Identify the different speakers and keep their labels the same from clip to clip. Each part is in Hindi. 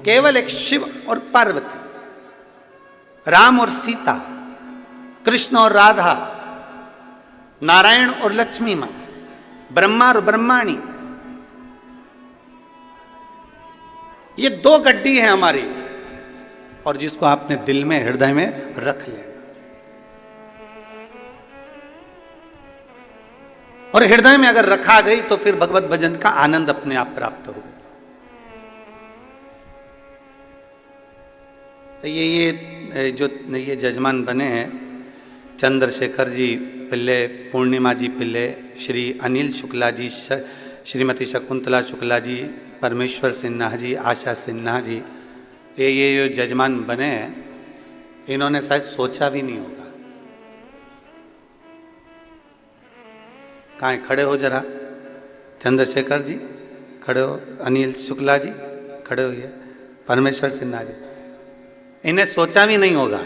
Speaker 1: केवल एक शिव और पार्वती, राम और सीता, कृष्ण और राधा, नारायण और लक्ष्मी मां, ब्रह्मा और ब्रह्माणी, ये दो गड्डी है हमारी, और जिसको आपने दिल में हृदय में रख लेना, और हृदय में अगर रखा गई तो फिर भगवत भजन का आनंद अपने आप प्राप्त होगा। ये जजमान बने हैं चंद्रशेखर जी पिल्ले, पूर्णिमा जी पिल्ले, श्री अनिल शुक्ला जी, श्रीमती शकुंतला शुक्ला जी, परमेश्वर सिन्हा जी, आशा सिन्हा जी, ये जजमान बने हैं, इन्होंने शायद सोचा भी नहीं होगा। कहाँ खड़े हो जरा, चंद्रशेखर जी खड़े हो, अनिल शुक्ला जी खड़े होइए, परमेश्वर सिन्हा जी, इन्हें सोचा भी नहीं होगा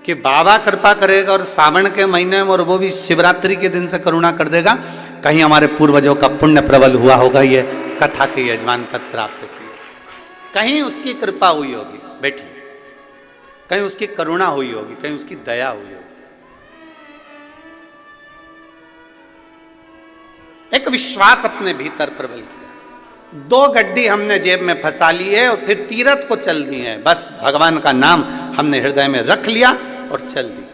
Speaker 1: कि बाबा कृपा करेगा और सावन के महीने में, और वो भी शिवरात्रि के दिन से करुणा कर देगा, कहीं हमारे पूर्वजों का पुण्य प्रबल हुआ होगा, ये कथा के यजमान पद प्राप्त किए, कहीं उसकी कृपा हुई होगी, बैठिए, कहीं उसकी करुणा हुई होगी, कहीं उसकी दया हुई होगी। एक विश्वास अपने भीतर प्रबल किया, दो गड्डी हमने जेब में फंसा ली है और फिर तीरथ को चल दी है, बस भगवान का नाम हमने हृदय में रख लिया और चल दी।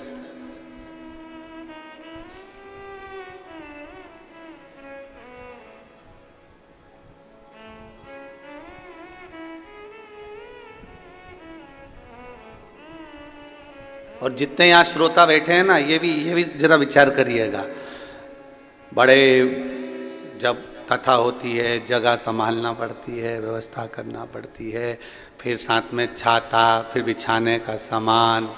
Speaker 1: और जितने यहां श्रोता बैठे हैं ना, ये भी जरा विचार करिएगा, बड़े जब कथा होती है जगह संभालना पड़ती है, व्यवस्था करना पड़ती है, फिर साथ में छाता, फिर बिछाने का सामान,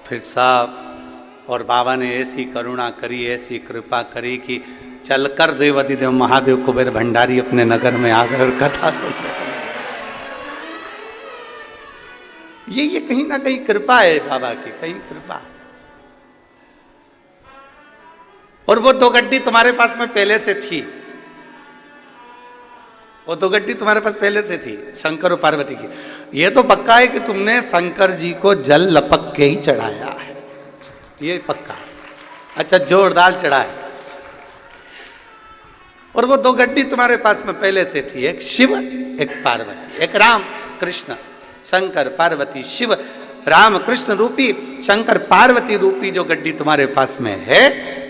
Speaker 1: फिर सब, और बाबा ने ऐसी करुणा करी, ऐसी कृपा करी कि चलकर देवाधिदेव महादेव कुबेर भंडारी अपने नगर में आ गए और कथा सुन रहे। ये कहीं ना कहीं कृपा है बाबा की, कहीं कृपा। और वो दो गड्डी तुम्हारे पास में पहले से थी, वो दो गड्डी तुम्हारे पास पहले से थी, शंकर और पार्वती की। ये तो पक्का है कि तुमने शंकर जी को जल लपक के ही चढ़ाया है, ये पक्का। अच्छा, जोरदार चढ़ा है। और वो दो गड्डी तुम्हारे पास में पहले से थी, एक शिव एक पार्वती, एक राम कृष्ण, शंकर पार्वती, शिव राम कृष्ण रूपी शंकर पार्वती रूपी जो गड्डी तुम्हारे पास में है,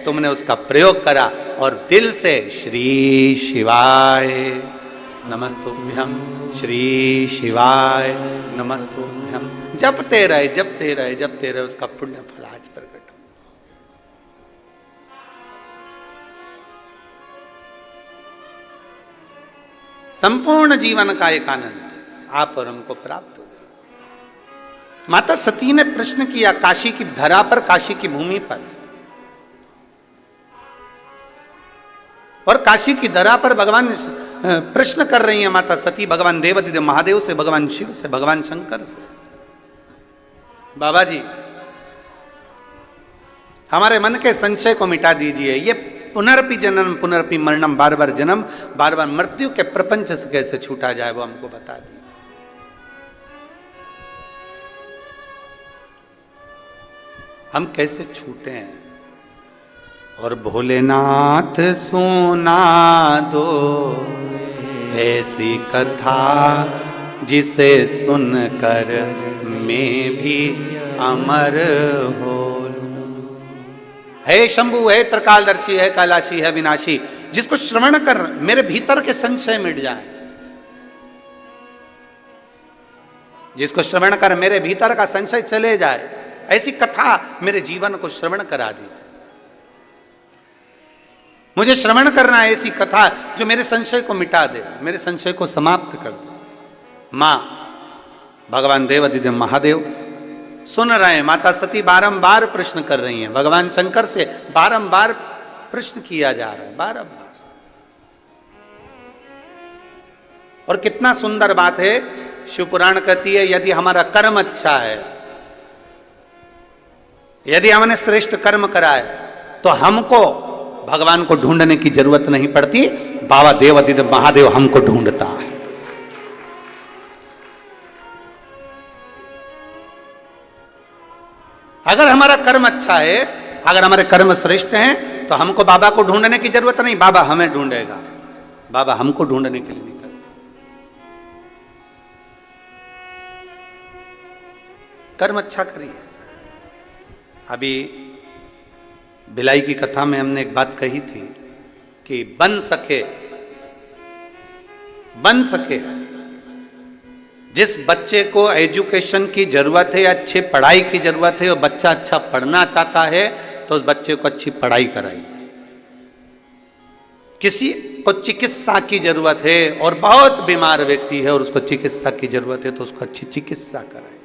Speaker 1: तुमने उसका प्रयोग करा और दिल से श्री शिवाय नमस्तुभ्यम, श्री शिवाय नमस्तुभ्यम जपते रहे, जपते रहे, जपते रहे, उसका पुण्य फल आज प्रकट हो। संपूर्ण जीवन का एक आनंद आप और हमको प्राप्त हो। माता सती ने प्रश्न किया काशी की धरा पर, काशी की भूमि पर, और काशी की धरा पर भगवान प्रश्न कर रही है माता सती, भगवान देवाधिदेव महादेव से, भगवान शिव से, भगवान शंकर से, बाबा जी हमारे मन के संशय को मिटा दीजिए, ये पुनरपि जन्म पुनरपि मरणम, बार बार जन्म बार बार मृत्यु के प्रपंच से कैसे छूटा जाए, वो हमको बता दीजिए। हम कैसे छूटे हैं। और भोलेनाथ सुना दो ऐसी कथा जिसे सुनकर मैं भी अमर हो लूं। है शंभु, है त्रिकालदर्शी, है कैलाशी, है विनाशी, जिसको श्रवण कर मेरे भीतर के संशय मिट जाए, जिसको श्रवण कर मेरे भीतर का संशय चले जाए, ऐसी कथा मेरे जीवन को श्रवण करा दीजिए। मुझे श्रवण करना है ऐसी कथा जो मेरे संशय को मिटा दे, मेरे संशय को समाप्त कर दे। मां भगवान देवाधिदेव महादेव सुन रहे हैं, माता सती बारंबार प्रश्न कर रही हैं, भगवान शंकर से बारंबार प्रश्न किया जा रहा है, बारंबार। और कितना सुंदर बात है, शिवपुराण कहती है यदि हमारा कर्म अच्छा है, यदि हमने श्रेष्ठ कर्म करा है, तो हमको भगवान को ढूंढने की जरूरत नहीं पड़ती, बाबा देवाधिदेव महादेव हमको ढूंढता है। अगर हमारा कर्म अच्छा है, अगर हमारे कर्म श्रेष्ठ हैं, तो हमको बाबा को ढूंढने की जरूरत नहीं, बाबा हमें ढूंढेगा। बाबा हमको ढूंढने के लिए नहीं करते। कर्म अच्छा करिए। अभी भिलाई की कथा में हमने एक बात कही थी कि बन सके जिस बच्चे को एजुकेशन की जरूरत है, अच्छी पढ़ाई की जरूरत है, और बच्चा अच्छा पढ़ना चाहता है, तो उस बच्चे को अच्छी पढ़ाई कराइए। किसी को चिकित्सा की जरूरत है और बहुत बीमार व्यक्ति है और उसको चिकित्सा की जरूरत है, तो उसको अच्छी चिकित्सा कराए।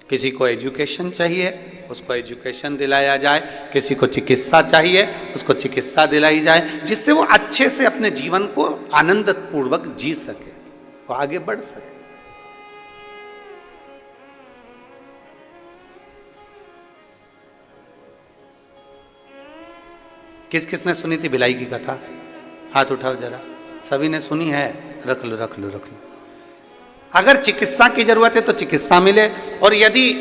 Speaker 1: किसी को एजुकेशन चाहिए, उसको एजुकेशन दिलाया जाए। किसी को चिकित्सा चाहिए, उसको चिकित्सा दिलाई जाए, जिससे वो अच्छे से अपने जीवन को आनंद पूर्वक जी सके, वो आगे बढ़ सके। किस किसने सुनी थी भिलाई की कथा? हाथ उठाओ जरा। सभी ने सुनी है? रख लो रख लो रख लो। अगर चिकित्सा की जरूरत है तो चिकित्सा मिले, और यदि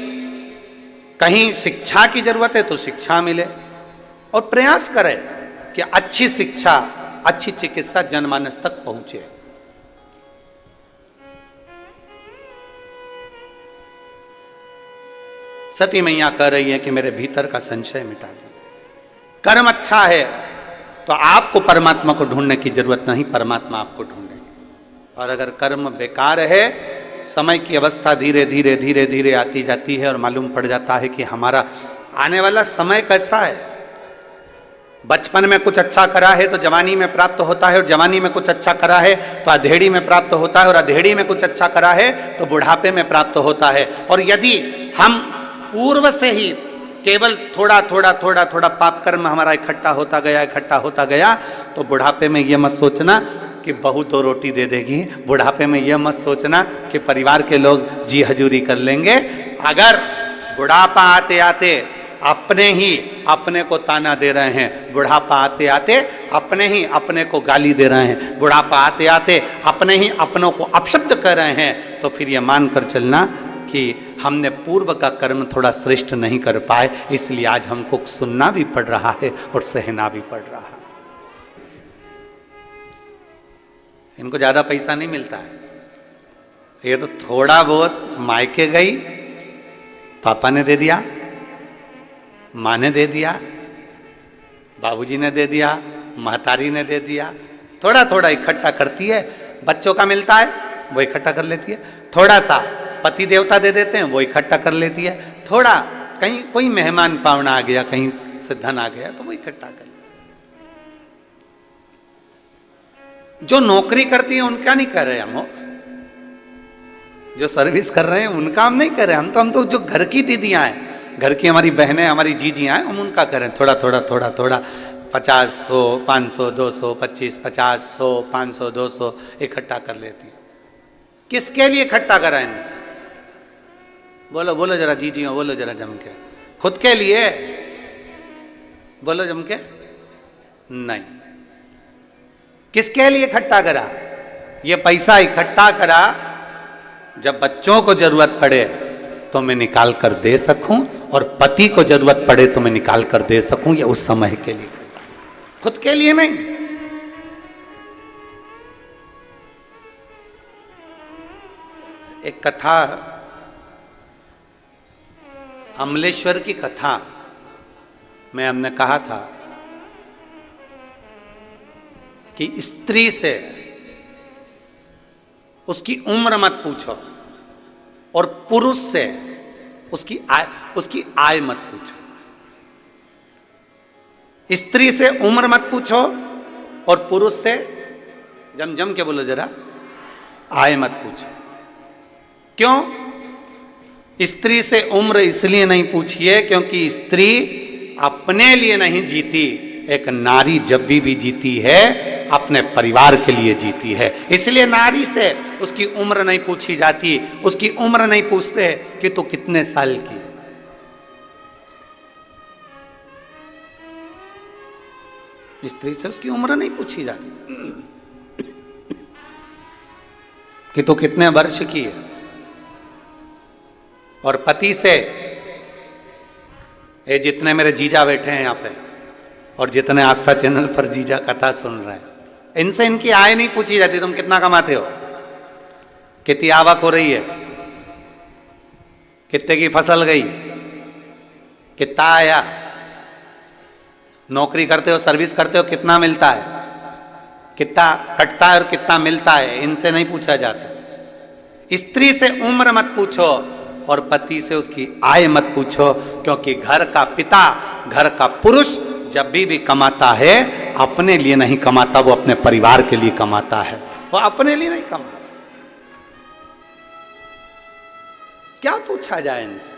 Speaker 1: कहीं शिक्षा की जरूरत है तो शिक्षा मिले, और प्रयास करें कि अच्छी शिक्षा, अच्छी चिकित्सा जनमानस तक पहुंचे। सती मैया कह रही है कि मेरे भीतर का संशय मिटा दीजिए। कर्म अच्छा है तो आपको परमात्मा को ढूंढने की जरूरत नहीं, परमात्मा आपको ढूंढेगा। और अगर कर्म बेकार है, समय की अवस्था धीरे धीरे धीरे धीरे आती जाती है और मालूम पड़ जाता है कि हमारा आने वाला समय कैसा है। बचपन में कुछ अच्छा करा है तो जवानी में प्राप्त होता है, और जवानी में कुछ अच्छा करा है तो अधेड़ी में प्राप्त होता है, और अधेड़ी में कुछ अच्छा करा है तो बुढ़ापे में प्राप्त होता है। और यदि हम पूर्व से ही केवल थोड़ा थोड़ा थोड़ा थोड़ा पाप कर्म हमारा इकट्ठा होता गया, तो बुढ़ापे में यह मत सोचना कि बहू तो रोटी दे देगी, बुढ़ापे में यह मत सोचना कि परिवार के लोग जी हजूरी कर लेंगे। अगर बुढ़ापा आते आते अपने ही अपने को ताना दे रहे हैं, बुढ़ापा आते आते अपने ही अपने को गाली दे रहे हैं, बुढ़ापा आते आते अपने ही अपनों को अपशब्द कर रहे हैं, तो फिर यह मान कर चलना कि हमने पूर्व का कर्म थोड़ा श्रेष्ठ नहीं कर पाए, इसलिए आज हमको सुनना भी पड़ रहा है और सहना भी पड़ रहा है। इनको ज्यादा पैसा नहीं मिलता है, ये तो थोड़ा बहुत मायके गई, पापा ने दे दिया, माँ ने दे दिया, बाबूजी ने दे दिया, महतारी ने दे दिया, थोड़ा थोड़ा इकट्ठा करती है। बच्चों का मिलता है वो इकट्ठा कर लेती है, थोड़ा सा पति देवता दे देते हैं वो इकट्ठा कर लेती है, थोड़ा कहीं कोई मेहमान पावना आ गया, कहीं से धन आ गया तो वो इकट्ठा कर। जो नौकरी करती है उनका नहीं कर रहे हम, जो सर्विस कर रहे हैं उनका हम नहीं कर रहे, हम तो जो घर की दीदियां हैं, घर की हमारी बहनें, हमारी जीजियां हैं, हम उनका करें। थोड़ा थोड़ा थोड़ा थोड़ा 50, 100, 500, 200, 25, 50, 100, 500, 200 इकट्ठा कर लेती। किसके लिए इकट्ठा कराएंगे? बोलो बोलो जरा जीजियों, बोलो जरा जम के। खुद के लिए? बोलो जम के। नहीं। किसके लिए इकट्ठा करा? ये पैसा इकट्ठा करा जब बच्चों को जरूरत पड़े तो मैं निकाल कर दे सकूं, और पति को जरूरत पड़े तो मैं निकाल कर दे सकूं, ये उस समय के लिए, खुद के लिए नहीं। एक कथा, अमलेश्वर की कथा में हमने कहा था कि स्त्री से उसकी उम्र मत पूछो, और पुरुष से उसकी आय मत पूछो। स्त्री से उम्र मत पूछो और पुरुष से, जम के बोलो जरा, आय मत पूछो। क्यों? स्त्री से उम्र इसलिए नहीं पूछिए क्योंकि स्त्री अपने लिए नहीं जीती, एक नारी जब भी जीती है अपने परिवार के लिए जीती है, इसलिए नारी से उसकी उम्र नहीं पूछी जाती, उसकी उम्र नहीं पूछते कि तू कितने साल की है। स्त्री से उसकी उम्र नहीं पूछी जाती कि तू कितने वर्ष की है। और पति से, ये जितने मेरे जीजा बैठे हैं यहाँ पे और जितने आस्था चैनल पर जीजा कथा सुन रहे हैं, इनसे इनकी आय नहीं पूछी जाती, तुम कितना कमाते हो, कितनी आवक हो रही है, कितने की फसल गई, कितना आया, नौकरी करते हो, सर्विस करते हो, कितना मिलता है, कितना कटता है और कितना मिलता है, इनसे नहीं पूछा जाता। स्त्री से उम्र मत पूछो और पति से उसकी आय मत पूछो, क्योंकि घर का पिता, घर का पुरुष जब भी कमाता है अपने लिए नहीं कमाता, वो अपने परिवार के लिए कमाता है, वो अपने लिए नहीं कमाता। क्या पूछा जाए इनसे?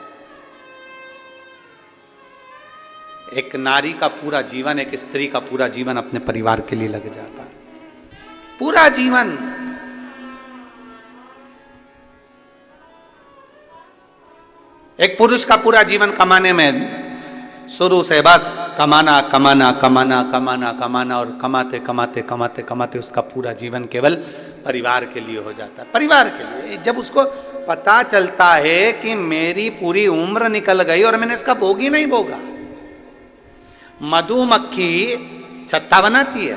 Speaker 1: एक नारी का पूरा जीवन, एक स्त्री का पूरा जीवन अपने परिवार के लिए लग जाता है, पूरा जीवन। एक पुरुष का पूरा जीवन कमाने में, शुरू से बस कमाना कमाना कमाना कमाना कमाना, और कमाते कमाते कमाते कमाते उसका पूरा जीवन केवल परिवार के लिए हो जाता है, परिवार के लिए। जब उसको पता चलता है कि मेरी पूरी उम्र निकल गई और मैंने इसका भोग ही नहीं भोगा। मधुमक्खी छत्ता बनाती है,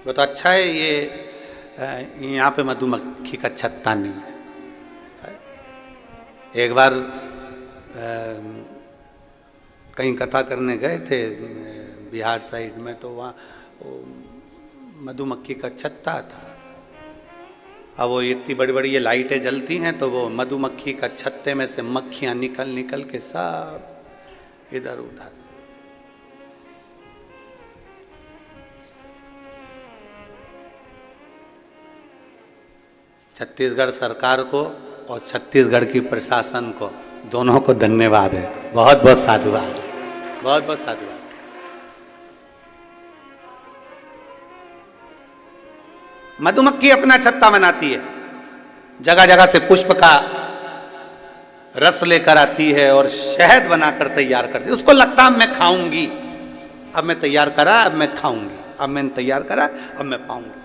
Speaker 1: वो तो अच्छा है, ये यहाँ पे मधुमक्खी का छत्ता नहीं है। एक बार कहीं कथा करने गए थे बिहार साइड में, तो वहाँ मधुमक्खी का छत्ता था। अब वो इतनी बड़ी बड़ी ये लाइटें जलती हैं, तो वो मधुमक्खी का छत्ते में से मक्खियाँ निकल निकल के सब इधर उधर। छत्तीसगढ़ सरकार को और छत्तीसगढ़ की प्रशासन को, दोनों को धन्यवाद है, बहुत बहुत साधुवाद, बहुत बहुत साधुवाद। मधुमक्खी अपना छत्ता बनाती है, जगह जगह से पुष्प का रस लेकर आती है और शहद बनाकर तैयार करती है। उसको लगता है मैं खाऊंगी, अब मैं तैयार करा, अब मैं खाऊंगी, अब मैंने तैयार करा, अब मैं पाऊंगी।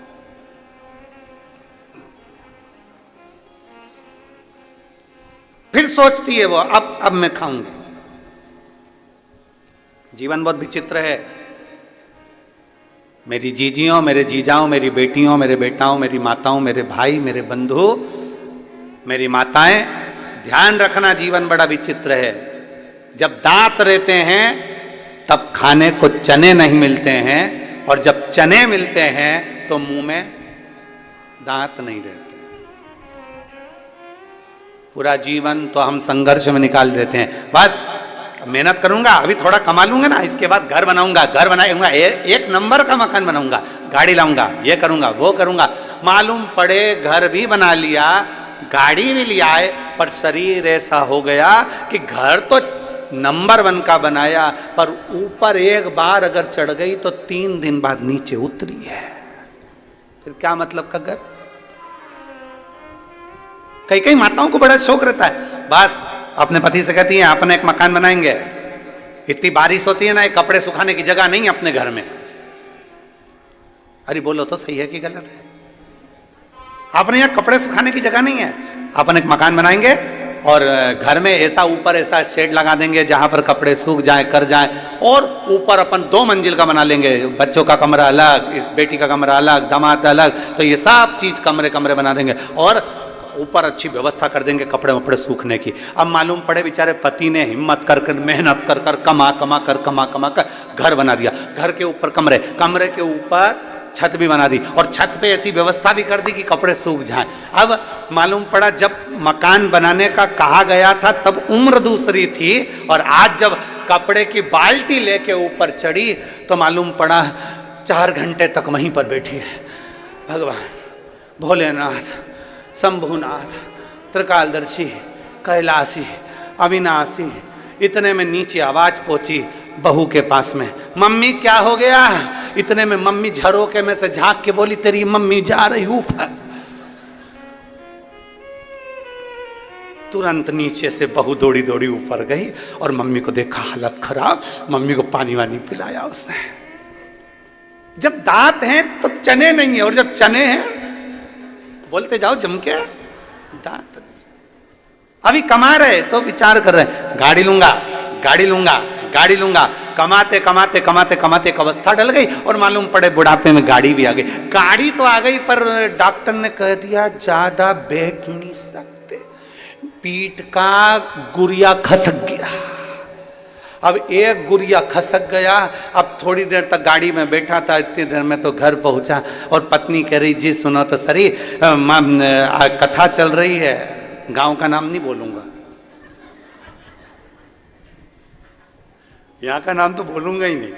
Speaker 1: फिर सोचती है वो, अब मैं खाऊंगी। जीवन बहुत विचित्र है। मेरी जीजियों, मेरे जीजाओं, मेरी बेटियों, मेरे बेटाओं, मेरी माताओं, मेरे भाई, मेरे बंधु, मेरी माताएं, ध्यान रखना, जीवन बड़ा विचित्र है। जब दांत रहते हैं तब खाने को चने नहीं मिलते हैं, और जब चने मिलते हैं तो मुंह में दांत नहीं रहते। पूरा जीवन तो हम संघर्ष में निकाल देते हैं। बस मेहनत करूंगा, अभी थोड़ा कमा लूंगा ना, इसके बाद घर बनाऊंगा, घर बनाऊंगा, एक नंबर का मकान बनाऊंगा, गाड़ी लाऊंगा, ये करूंगा, वो करूंगा। मालूम पड़े घर भी बना लिया, गाड़ी भी लिया है, पर शरीर ऐसा हो गया कि घर तो नंबर 1 का बनाया, पर ऊपर एक बार अगर चढ़ गई तो 3 दिन बाद नीचे उतरी है। फिर क्या मतलब का घर? कई कई माताओं को बड़ा शौक रहता है, बस अपने पति से कहती हैं अपने एक मकान बनाएंगे। इतनी बारिश होती है ना, कपड़े सुखाने की जगह नहीं अपने घर में। अरे बोलो तो सही है कि गलत है? अपने यहाँ कपड़े सुखाने की जगह नहीं है, अपन एक मकान बनाएंगे और घर में ऐसा ऊपर ऐसा शेड लगा देंगे जहां पर कपड़े सूख जाए, कर जाए, और ऊपर अपन 2 मंजिल का बना लेंगे, बच्चों का कमरा अलग, इस बेटी का कमरा अलग, दामाद अलग, तो ये सब चीज कमरे कमरे बना देंगे और ऊपर अच्छी व्यवस्था कर देंगे कपड़े वपड़े सूखने की। अब मालूम पड़े बेचारे पति ने हिम्मत कर कर, मेहनत कर कर, कमा कमा कर घर बना दिया। घर के ऊपर कमरे, कमरे के ऊपर छत भी बना दी, और छत पे ऐसी व्यवस्था भी कर दी कि कपड़े सूख जाएं। अब मालूम पड़ा जब मकान बनाने का कहा गया था तब उम्र दूसरी थी, और आज जब कपड़े की बाल्टी लेके ऊपर चढ़ी तो मालूम पड़ा 4 घंटे तक वहीं पर बैठी है। भगवान भोलेनाथ, शंभुनाथ, त्रिकालदर्शी, कैलाशी, अविनाशी, इतने में नीचे आवाज पहुंची बहू के पास में, मम्मी क्या हो गया? इतने में मम्मी झरोके में से झांक के बोली, तेरी मम्मी जा रही ऊपर। तुरंत नीचे से बहू दौड़ी दौड़ी ऊपर गई और मम्मी को देखा हालत खराब, मम्मी को पानी वानी पिलाया उसने। जब दांत हैं तो चने नहीं है, और जब चने हैं बोलते जाओ जम के, दांत अभी कमा रहे तो विचार कर रहे गाड़ी लूंगा, गाड़ी लूंगा, गाड़ी लूंगा। कमाते कमाते कमाते कमाते एक अवस्था डल गई और मालूम पड़े बुढ़ापे में गाड़ी भी आ गई। गाड़ी तो आ गई पर डॉक्टर ने कह दिया ज्यादा बैठ नहीं सकते, पीठ का गुरिया खसक गया। अब एक गुरिया खसक गया। अब थोड़ी देर तक गाड़ी में बैठा था, इतनी देर में तो घर पहुंचा और पत्नी कह रही जी सुनो तो सरी, कथा चल रही है, गांव का नाम नहीं बोलूंगा, यहां का नाम तो बोलूंगा ही नहीं।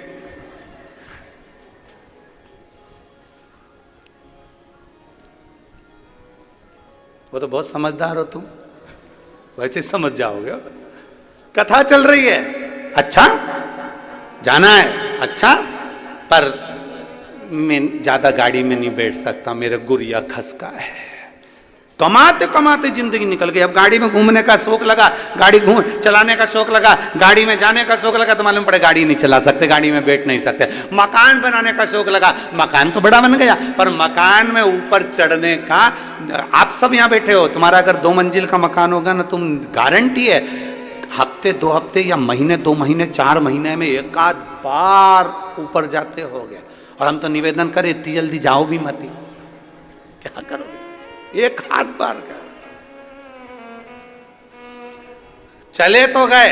Speaker 1: वो तो बहुत समझदार हो तुम, वैसे समझ जाओगे। कथा चल रही है, अच्छा जाना है, अच्छा पर मैं ज्यादा गाड़ी में नहीं बैठ सकता, मेरा गुरिया खसका है। कमाते कमाते जिंदगी निकल गई। अब गाड़ी में घूमने का शौक लगा, गाड़ी चलाने का शौक लगा, गाड़ी में जाने का शौक लगा तो मालूम पड़े गाड़ी नहीं चला सकते, गाड़ी में बैठ नहीं सकते। मकान बनाने का शौक लगा, मकान तो बड़ा बन गया पर मकान में ऊपर चढ़ने का, आप सब यहाँ बैठे हो, तुम्हारा अगर 2 मंजिल का मकान होगा ना, तुम गारंटी है हफ्ते 2 हफ्ते या महीने 2 महीने 4 महीने में एक आध बार ऊपर जाते हो गए। और हम तो निवेदन करें इतनी जल्दी जाओ भी मत, क्या करोगे, एक हाथ बार का चले तो गए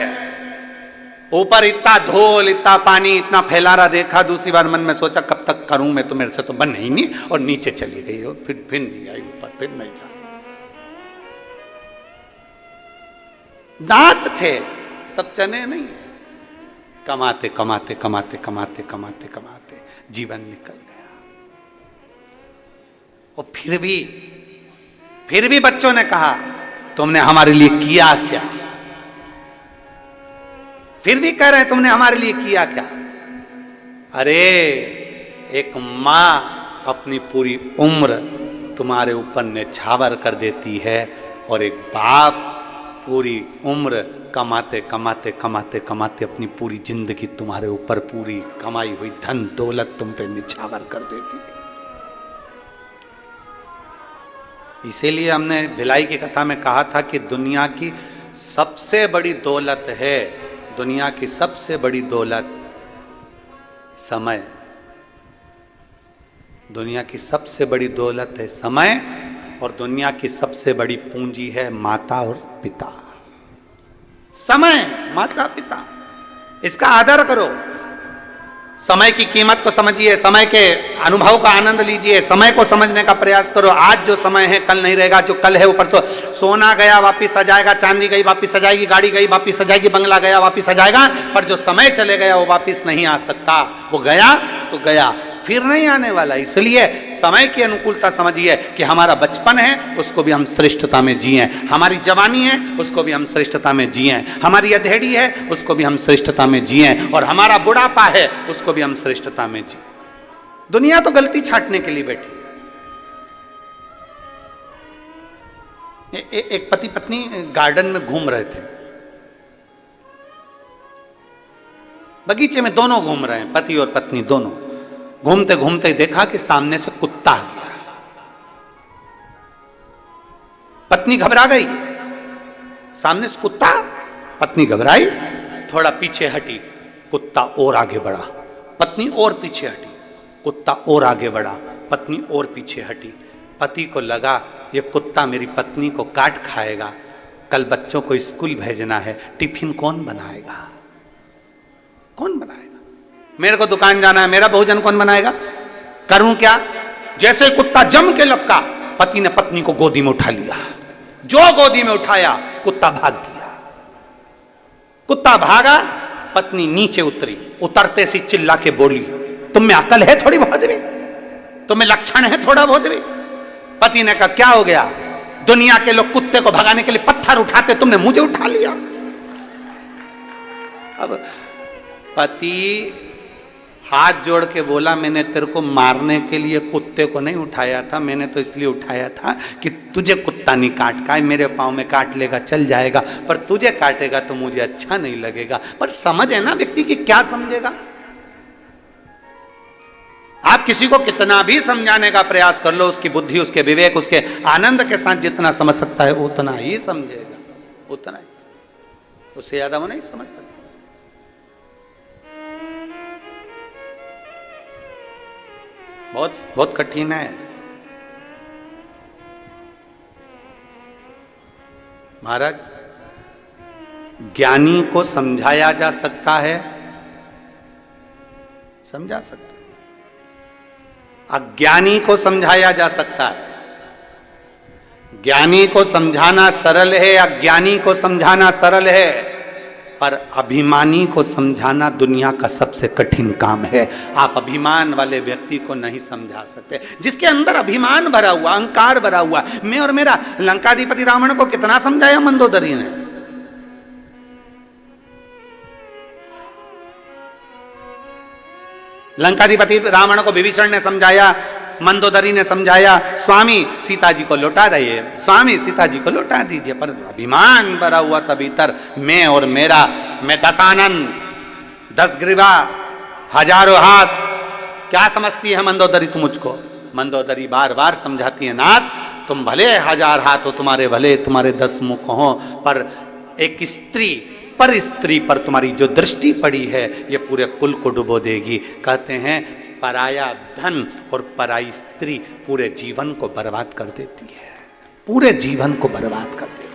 Speaker 1: ऊपर, इतना धूल इतना पानी इतना फैला रहा देखा, दूसरी बार मन में सोचा कब तक करूं मैं, तो मेरे से तो बन ही नहीं, और नीचे चली गई और फिर नहीं आई ऊपर, फिर नहीं जा। दांत थे तब चने नहीं, कमाते कमाते कमाते कमाते कमाते कमाते जीवन निकल गया। और फिर भी बच्चों ने कहा तुमने हमारे लिए किया क्या, फिर भी कह रहे हैं तुमने हमारे लिए किया क्या। अरे एक मां अपनी पूरी उम्र तुम्हारे ऊपर न्यौछावर कर देती है, और एक बाप पूरी उम्र कमाते कमाते कमाते कमाते अपनी पूरी जिंदगी तुम्हारे ऊपर पूरी कमाई हुई धन दौलत तुम पे न्यौछावर कर देती है। इसीलिए हमने भिलाई की कथा में कहा था कि दुनिया की सबसे बड़ी दौलत है, दुनिया की सबसे बड़ी दौलत समय, दुनिया की सबसे बड़ी दौलत है समय, और दुनिया की सबसे बड़ी पूंजी है माता और पिता। समय, माता पिता, इसका आदर करो, समय की कीमत को समझिए, समय के अनुभव का आनंद लीजिए, समय को समझने का प्रयास करो। आज जो समय है कल नहीं रहेगा, जो कल है वो परसों। सोना गया वापिस आ जाएगा, चांदी गई वापिस आ जाएगी, गाड़ी गई वापिस आ जाएगी, बंगला गया वापिस आ जाएगा, पर जो समय चले गया वो वापिस नहीं आ सकता। वो गया तो गया, फिर नहीं आने वाला। इसलिए समय की अनुकूलता समझिए कि हमारा बचपन है उसको भी हम श्रेष्ठता में जिए, हमारी जवानी है उसको भी हम श्रेष्ठता में जिए, हमारी अधेड़ी है उसको भी हम श्रेष्ठता में जिए, और हमारा बुढ़ापा है उसको भी हम श्रेष्ठता में जिए। दुनिया तो गलती छांटने के लिए बैठी है। एक पति पत्नी गार्डन में घूम रहे थे, बगीचे में दोनों घूम रहे हैं, पति और पत्नी दोनों। घूमते घूमते देखा कि सामने से कुत्ता आ गया। पत्नी घबरा गई, सामने से कुत्ता, पत्नी घबराई, थोड़ा पीछे हटी, कुत्ता और आगे बढ़ा, पत्नी और पीछे हटी, कुत्ता और आगे बढ़ा, पत्नी और पीछे हटी। पति को लगा ये कुत्ता मेरी पत्नी को काट खाएगा, कल बच्चों को स्कूल भेजना है, टिफिन कौन बनाएगा, कौन बनाएगा, मेरे को दुकान जाना है, मेरा भोजन कौन बनाएगा, करूं क्या। जैसे कुत्ता जम के लपका, पति ने पत्नी को गोदी में उठा लिया, जो गोदी में उठाया कुत्ता भाग गया। कुत्ता भागा, पत्नी नीचे उतरी, उतरते सी चिल्ला के बोली तुम में अकल है थोड़ी बहुत भी, तुम में लक्षण है थोड़ा बहुत भी। पति ने कहा क्या हो गया, दुनिया के लोग कुत्ते को भगाने के लिए पत्थर उठाते, तुमने मुझे उठा लिया। अब पति हाथ जोड़ के बोला मैंने तेरे को मारने के लिए कुत्ते को नहीं उठाया था, मैंने तो इसलिए उठाया था कि तुझे कुत्ता नहीं काट का, मेरे पाँव में काट लेगा चल जाएगा, पर तुझे काटेगा तो मुझे अच्छा नहीं लगेगा। पर समझ है ना व्यक्ति की, क्या समझेगा। आप किसी को कितना भी समझाने का प्रयास कर लो, उसकी बुद्धि, उसके विवेक, उसके आनंद के साथ जितना समझ सकता है उतना ही समझेगा, उतना ही, उससे ज्यादा वो नहीं समझ सकता। बहुत बहुत कठिन है। महाराज, ज्ञानी को समझाया जा सकता है, समझा सकते, अज्ञानी को समझाया जा सकता है। ज्ञानी को समझाना सरल है, अज्ञानी को समझाना सरल है, पर अभिमानी को समझाना दुनिया का सबसे कठिन काम है। आप अभिमान वाले व्यक्ति को नहीं समझा सकते, जिसके अंदर अभिमान भरा हुआ, अहंकार भरा हुआ, मैं और मेरा। लंकाधिपति रावण को कितना समझाया मंदोदरी ने? लंकाधिपति रावण को विभीषण ने समझाया, मंदोदरी ने समझाया, स्वामी सीता जी को लौटा रहिए, स्वामी सीता जी को लौटा दीजिए, पर अभिमान भरा हुआ था भीतर, मैं और मेरा, मैं 10 आनंद, 10 ग्रीवा, हजारों हाथ। क्या समझती है मंदोदरी तू मुझको? मंदोदरी बार बार समझाती है, नाथ तुम भले 1000 हाथ हो, तुम्हारे भले तुम्हारे 10 मुख हो, पर एक स्त्री, पर स्त्री पर तुम्हारी जो दृष्टि पड़ी है ये पूरे कुल को डुबो देगी। कहते हैं पराया धन और पराई स्त्री पूरे जीवन को बर्बाद कर देती है, पूरे जीवन को बर्बाद कर देती है।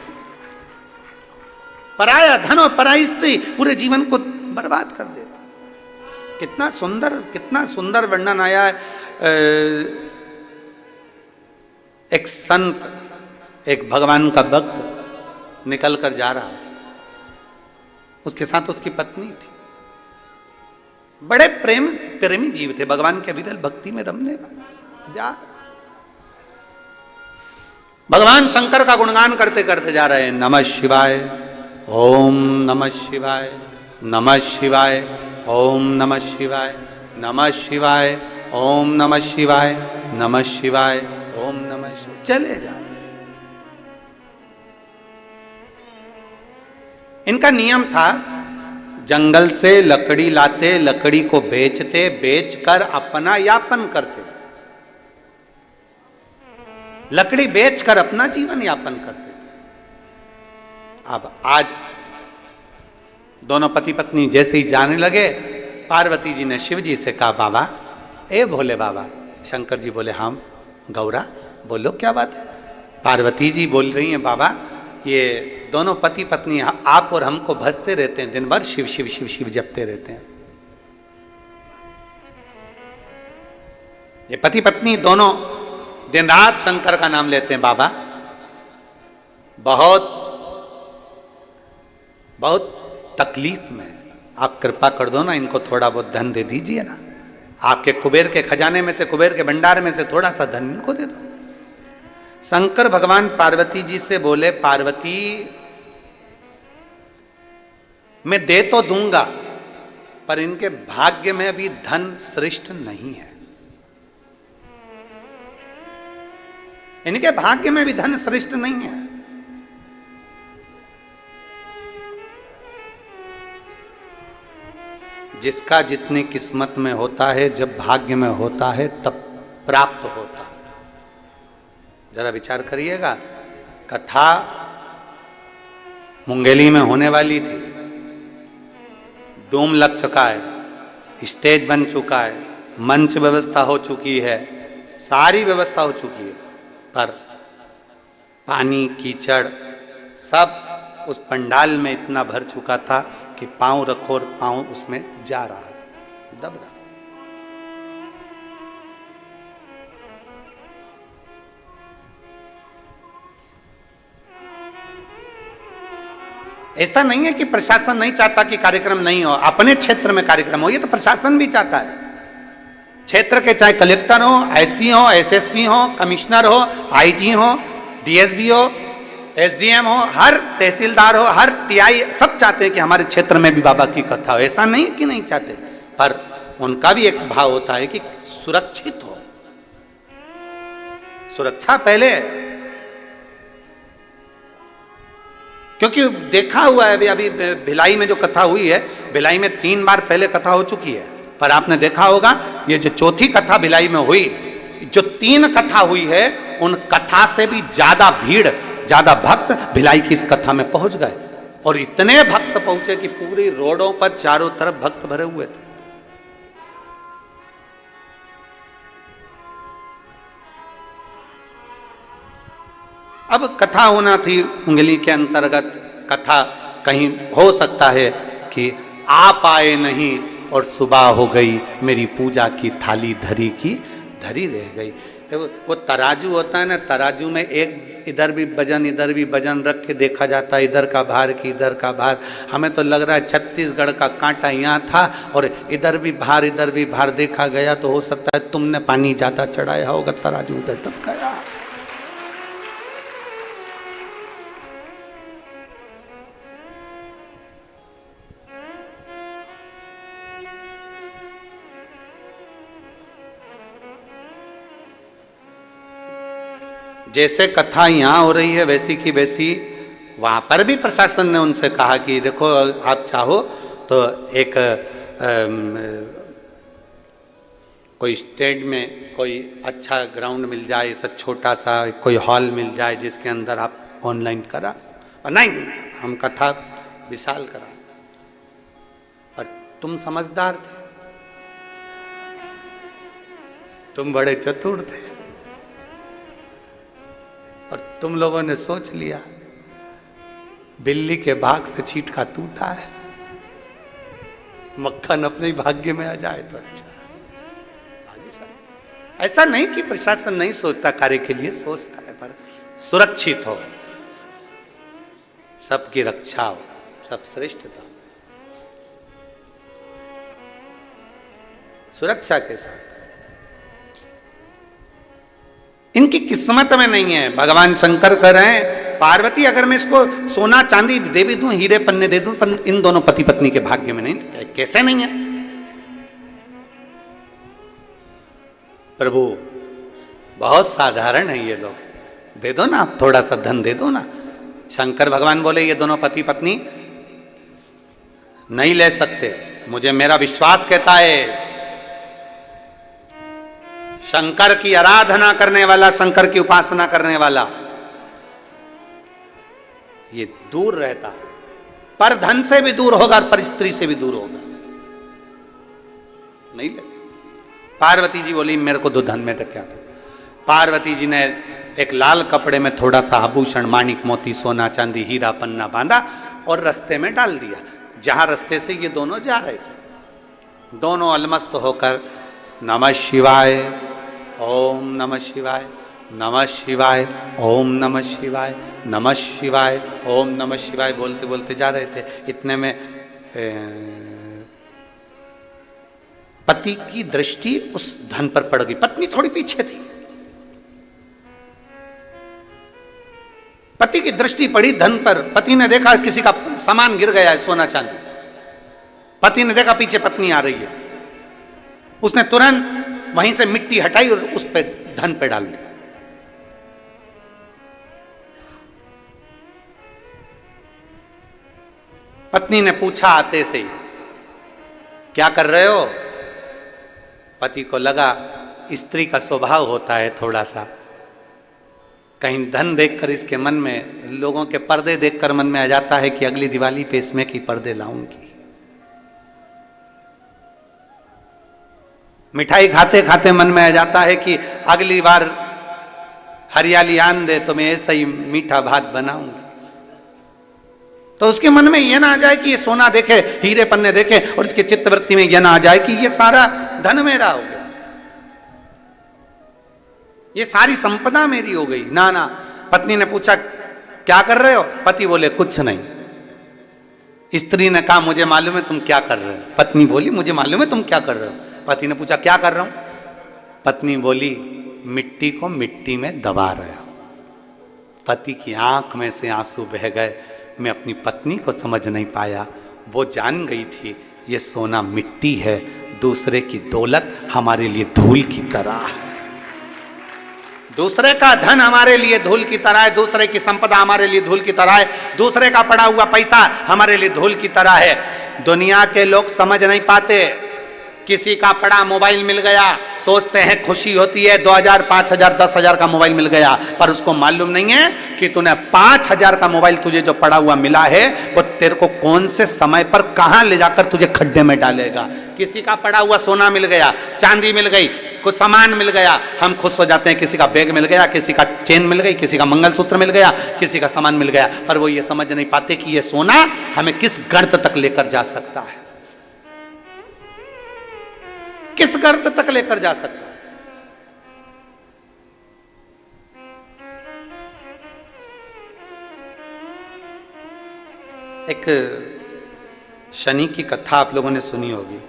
Speaker 1: पराया धन और पराई स्त्री पूरे जीवन को बर्बाद कर देती है। कितना सुंदर वर्णन आया है। एक संत, एक भगवान का भक्त निकल कर जा रहा था, उसके साथ उसकी पत्नी थी। बड़े प्रेमी जीव थे, भगवान के विरल भक्ति में रमने वाले। जा भगवान शंकर का गुणगान करते करते जा रहे हैं, नमः शिवाय, ओम नमः शिवाय, नमः शिवाय, ओम नमः शिवाय, नमः शिवाय, ओम नमः शिवाय, नमः शिवाय, ओम नमः शिवाय, चले जा। इनका नियम था, जंगल से लकड़ी लाते, लकड़ी को बेचते, बेचकर अपना यापन करते, लकड़ी बेचकर अपना जीवन यापन करते थे। अब आज दोनों पति पत्नी जैसे ही जाने लगे, पार्वती जी ने शिव जी से कहा, बाबा, ए भोले बाबा। शंकर जी बोले, हाँ गौरा बोलो क्या बात है। पार्वती जी बोल रही हैं, बाबा ये दोनों पति पत्नी आप और हमको भजते रहते हैं, दिन भर शिव शिव शिव शिव जपते रहते हैं। ये पति पत्नी दोनों दिन रात शंकर का नाम लेते हैं। बाबा बहुत बहुत तकलीफ में, आप कृपा कर दो ना, इनको थोड़ा बहुत धन दे दीजिए ना, आपके कुबेर के खजाने में से, कुबेर के भंडार में से थोड़ा सा धन इनको दे दो। शंकर भगवान पार्वती जी से बोले, पार्वती मैं दे तो दूंगा, पर इनके भाग्य में अभी धन श्रेष्ठ नहीं है, इनके भाग्य में भी धन श्रेष्ठ नहीं है। जिसका जितनी किस्मत में होता है, जब भाग्य में होता है तब प्राप्त होता है। जरा विचार करिएगा, कथा मुंगेली में होने वाली थी, डोम लग चुका है, स्टेज बन चुका है, मंच व्यवस्था हो चुकी है, सारी व्यवस्था हो चुकी है, पर पानी कीचड़ सब उस पंडाल में इतना भर चुका था कि पांव रखो और पांव उसमें जा रहा था, दब रहा। ऐसा नहीं है कि प्रशासन नहीं चाहता कि कार्यक्रम नहीं हो, अपने क्षेत्र में कार्यक्रम हो, ये तो प्रशासन भी चाहता है। क्षेत्र के चाहे कलेक्टर हो, एसपी हो, एसएसपी हो, कमिश्नर हो, आईजी हो, डीएसपी हो, एसडीएम हो, हर तहसीलदार हो, हर टीआई, सब चाहते हैं कि हमारे क्षेत्र में भी बाबा की कथा हो। ऐसा नहीं कि नहीं चाहते, पर उनका भी एक भाव होता है कि सुरक्षित हो, सुरक्षा पहले। क्योंकि देखा हुआ है अभी भिलाई में जो कथा हुई है, भिलाई में 3 बार पहले कथा हो चुकी है, पर आपने देखा होगा ये जो चौथी कथा भिलाई में हुई, जो 3 कथा हुई है, उन कथा से भी ज्यादा भीड़, ज्यादा भक्त भिलाई की इस कथा में पहुंच गए। और इतने भक्त पहुंचे कि पूरी रोडों पर चारों तरफ भक्त भरे हुए थे। अब कथा होना थी उंगली के अंतर्गत, कथा कहीं हो सकता है कि आप आए नहीं और सुबह हो गई, मेरी पूजा की थाली धरी की धरी रह गई। वो तराजू होता है ना, तराजू में एक इधर भी वजन रख के देखा जाता है, इधर का भार की इधर का भार। हमें तो लग रहा है छत्तीसगढ़ का कांटा यहाँ था और इधर भी भार देखा गया, तो हो सकता है तुमने पानी ज्यादा चढ़ाया होगा, तराजू उधर टपकाया। जैसे कथा यहाँ हो रही है वैसी की वैसी वहाँ पर भी प्रशासन ने उनसे कहा कि देखो आप चाहो तो एक कोई स्टेट में कोई अच्छा ग्राउंड मिल जाए, ऐसा छोटा सा कोई हॉल मिल जाए जिसके अंदर आप ऑनलाइन करा सकते। और नहीं, हम कथा विशाल करा। और तुम समझदार थे, तुम बड़े चतुर थे, और तुम लोगों ने सोच लिया बिल्ली के भाग से चींटा टूटा है, मक्खन अपने ही भाग्य में आ जाए तो अच्छा है। ऐसा नहीं कि प्रशासन नहीं सोचता, कार्य के लिए सोचता है, पर सुरक्षित हो, सबकी रक्षा हो, सब श्रेष्ठता, सुरक्षा के साथ। इनकी किस्मत में नहीं है। भगवान शंकर कह रहे हैं पार्वती अगर मैं इसको सोना चांदी दे भी दूं, हीरे पन्ने दे दूं, पर इन दोनों पति पत्नी के भाग्य में नहीं। कैसे नहीं है? प्रभु बहुत साधारण है ये लोग, दे दो ना, थोड़ा सा धन दे दो ना। शंकर भगवान बोले ये दोनों पति पत्नी नहीं ले सकते, मुझे मेरा विश्वास कहता है शंकर की आराधना करने वाला, शंकर की उपासना करने वाला ये दूर रहता है, पर धन से भी दूर होगा और पर स्त्री से भी दूर होगा, नहीं ले सकते। पार्वती जी बोली मेरे को 2 धन में क्या था। पार्वती जी ने एक लाल कपड़े में थोड़ा सा आभूषण, माणिक मोती, सोना चांदी, हीरा पन्ना बांधा और रास्ते में डाल दिया। जहां रास्ते से ये दोनों जा रहे थे, दोनों अलमस्त होकर नमः शिवाय, ओम नमः शिवाय, नमः शिवाय, ओम नमः शिवाय, नमः शिवाय, ओम नमः शिवाय बोलते बोलते जा रहे थे। इतने में पति की दृष्टि उस धन पर पड़ गई। पत्नी थोड़ी पीछे थी, पति की दृष्टि पड़ी धन पर। पति ने देखा किसी का सामान गिर गया है, सोना चांदी। पति ने देखा पीछे पत्नी आ रही है, उसने तुरंत वहीं से मिट्टी हटाई और उस पे धन पे डाल दी। पत्नी ने पूछा आते से, क्या कर रहे हो? पति को लगा स्त्री का स्वभाव होता है थोड़ा सा, कहीं धन देखकर इसके मन में, लोगों के पर्दे देखकर मन में आ जाता है कि अगली दिवाली पे इसमें की पर्दे लाऊंगी। मिठाई खाते खाते मन में आ जाता है कि अगली बार हरियाली आन दे तो मैं ऐसा ही मीठा भात बनाऊंगी। तो उसके मन में यह ना आ जाए कि ये सोना देखे, हीरे पन्ने देखे, और इसके चित्तवृत्ति में यह ना आ जाए कि ये सारा धन मेरा हो गया, ये सारी संपदा मेरी हो गई। ना ना। पत्नी ने पूछा क्या कर रहे हो? पति बोले कुछ नहीं। स्त्री ने कहा मुझे मालूम है तुम क्या कर रहे हो। पत्नी बोली मुझे मालूम है तुम क्या कर रहे हो। पति ने पूछा क्या कर रहा हूं? पत्नी बोली मिट्टी को मिट्टी में दबा रहा हूं। पति की आंख में से आंसू बह गए। मैं अपनी पत्नी को समझ नहीं पाया, वो जान गई थी ये सोना मिट्टी है, दूसरे की दौलत हमारे लिए धूल की तरह है, दूसरे का धन हमारे लिए धूल की तरह है, दूसरे की संपदा हमारे लिए धूल की तरह है, दूसरे का पड़ा हुआ पैसा हमारे लिए धूल की तरह है। दुनिया के लोग समझ नहीं पाते किसी का पड़ा मोबाइल मिल गया, सोचते हैं खुशी होती है 2000, 5000, 10,000 का मोबाइल मिल गया, पर उसको मालूम नहीं है कि तूने 5000 का मोबाइल तुझे जो पड़ा हुआ मिला है वो तेरे को कौन से समय पर कहां ले जाकर तुझे खड्डे में डालेगा। किसी का पड़ा हुआ सोना मिल गया, चांदी मिल गई, कुछ सामान मिल गया, हम खुश हो जाते हैं, किसी का बैग मिल गया, किसी का चेन मिल गई, किसी का मंगलसूत्र मिल गया, किसी का सामान मिल गया, पर वो ये समझ नहीं पाते कि ये सोना हमें किस गर्त तक लेकर जा सकता है, किस गर्त तक लेकर जा सकता है। एक शनि की कथा आप लोगों ने सुनी होगी।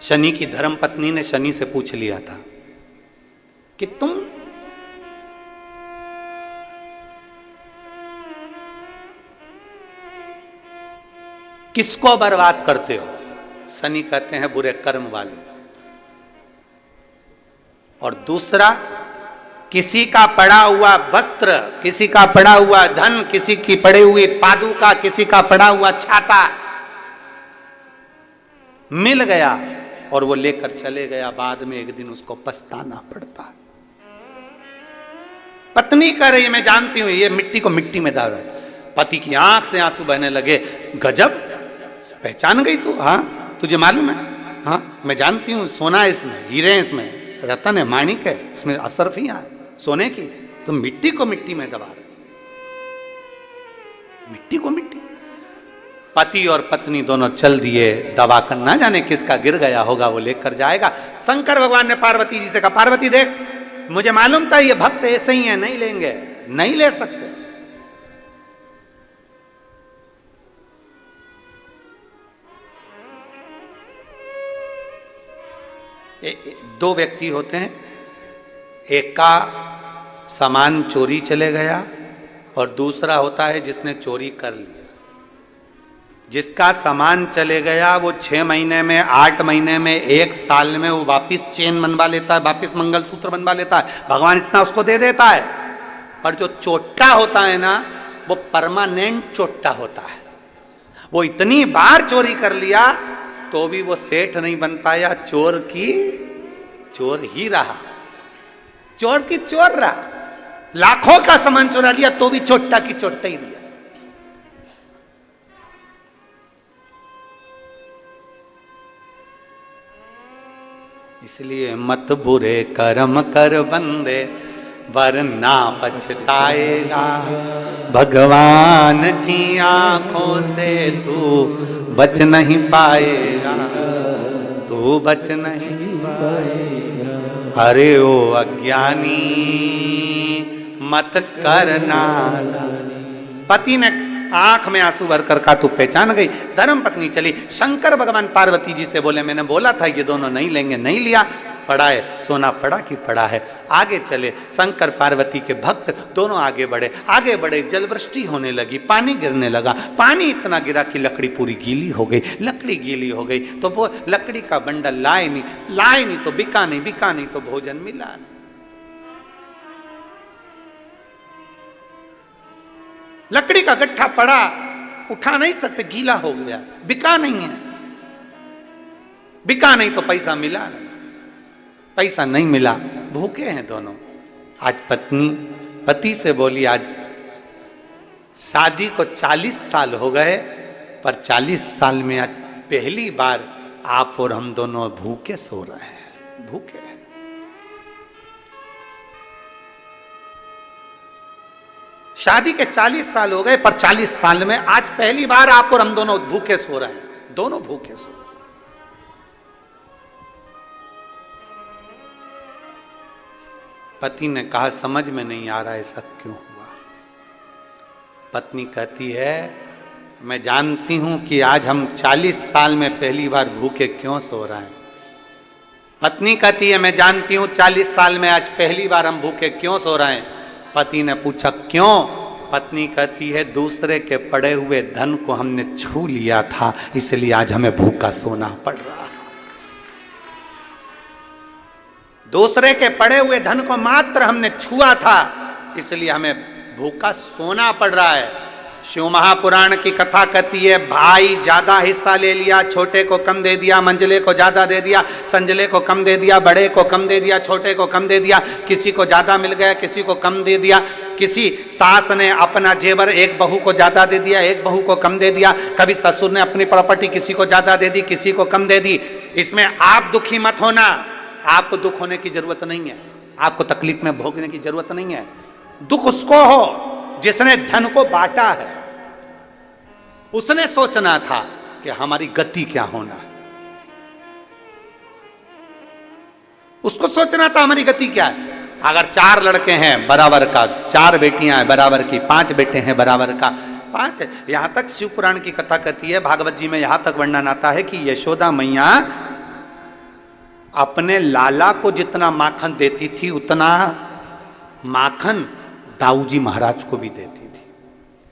Speaker 1: शनि की धर्म पत्नी ने शनि से पूछ लिया था कि तुम किसको बर्बाद करते हो। शनि कहते हैं बुरे कर्म वाले। और दूसरा, किसी का पड़ा हुआ वस्त्र, किसी का पड़ा हुआ धन, किसी की पड़ी हुई पादुका, किसी का पड़ा हुआ छाता मिल गया और वो लेकर चले गया, बाद में एक दिन उसको पछताना पड़ता है। पत्नी कह रही है मैं जानती हूं ये मिट्टी को मिट्टी में डाल रहा है। पति की आंख से आंसू बहने लगे, गजब पहचान गई तू, हाँ तुझे मालूम है, हाँ मैं जानती हूँ, सोना है इसमें, हीरे हैं इसमें, रतन है, माणिक है, इसमें असरफियां है सोने की, तुम मिट्टी को मिट्टी में दबा रहे, मिट्टी को मिट्टी। पति और पत्नी दोनों चल दिए, दबा कर ना जाने किसका गिर गया होगा, वो लेकर जाएगा। शंकर भगवान ने पार्वती जी से कहा पार्वती देख, मुझे मालूम था ये भक्त ऐसे ही है, नहीं लेंगे, नहीं ले सकते। दो व्यक्ति होते हैं, एक का सामान चोरी चले गया और दूसरा होता है जिसने चोरी कर लिया। जिसका सामान चले गया वो 6 महीने में, 8 महीने में, 1 साल में वो वापिस चेन बनवा लेता है, वापिस मंगलसूत्र बनवा लेता है, भगवान इतना उसको दे देता है। पर जो चोट्टा होता है ना, वो परमानेंट चोट्टा होता है। वो इतनी बार चोरी कर लिया तो भी वो सेठ नहीं बन पाया, चोर की चोर ही रहा, चोर की चोर रहा। लाखों का सामान चुरा लिया तो भी चोट्टा की चोट्टा ही लिया। इसलिए मत बुरे कर्म कर बंदे, वरना पछताएगा। भगवान की आंखों से तू बच नहीं पाएगा, तू बच नहीं पाएगा। अरे ओ अज्ञानी मत करना। पति ने आंख में आंसू भरकर कहा तू पहचान गई। धर्म पत्नी चली। शंकर भगवान पार्वती जी से बोले मैंने बोला था ये दोनों नहीं लेंगे, नहीं लिया, पड़ा है, सोना पड़ा कि पड़ा है। आगे चले। शंकर पार्वती के भक्त दोनों आगे बढ़े, आगे बढ़े। जलवृष्टि होने लगी, पानी गिरने लगा। पानी इतना गिरा कि लकड़ी पूरी गीली हो गई। लकड़ी गीली हो गई तो वो लकड़ी का बंडल लाए नहीं तो बिका नहीं, बिका नहीं तो भोजन मिला नहीं। लकड़ी का गट्ठा पड़ा, उठा नहीं सकते, गीला हो गया, बिका नहीं है। बिका नहीं तो पैसा मिला नहीं, पैसा नहीं मिला, भूखे हैं दोनों। आज पत्नी पति से बोली आज शादी को 40 साल हो गए, पर 40 साल में आज पहली बार आप और हम दोनों भूखे सो रहे हैं, भूखे हैं। शादी के 40 साल हो गए, पर 40 साल में आज पहली बार आप और हम दोनों भूखे सो रहे हैं, दोनों भूखे सो रहे हैं। पति ने कहा समझ में नहीं आ रहा ऐसा क्यों हुआ। पत्नी कहती है मैं जानती हूं कि आज हम 40 साल में पहली बार भूखे क्यों सो रहे हैं। पत्नी कहती है मैं जानती हूं 40 साल में आज पहली बार हम भूखे क्यों सो रहे हैं। पति ने पूछा क्यों। पत्नी कहती है दूसरे के पड़े हुए धन को हमने छू लिया था, इसलिए आज हमें भूखा सोना पड़ रहा। दूसरे के पड़े हुए धन को मात्र हमने छुआ था, इसलिए हमें भूखा सोना पड़ रहा है। शिव महापुराण की कथा कहती है, भाई ज्यादा हिस्सा ले लिया, छोटे को कम दे दिया, मंझले को ज्यादा दे दिया, संजले को कम दे दिया, बड़े को कम दे दिया, छोटे को कम दे दिया, किसी को ज्यादा मिल गया, किसी को कम दे दिया, किसी सास ने अपना जेवर एक बहू को ज्यादा दे दिया, एक बहू को कम दे दिया, कभी ससुर ने अपनी प्रॉपर्टी किसी को ज्यादा दे दी, किसी को कम दे दी। इसमें आप दुखी मत होना, आपको दुख होने की जरूरत नहीं है, आपको तकलीफ में भोगने की जरूरत नहीं है। दुख उसको हो जिसने धन को बांटा है, उसने सोचना था कि हमारी गति क्या होना है, उसको सोचना था हमारी गति क्या है। अगर 4 लड़के हैं बराबर का, 4 बेटियां हैं बराबर की, 5 बेटे हैं बराबर का, 5 यहां तक शिव पुराण की कथा कहती है, भागवत जी में यहां तक वर्णन आता है कि यशोदा मैया अपने लाला को जितना माखन देती थी उतना माखन दाऊजी महाराज को भी देती।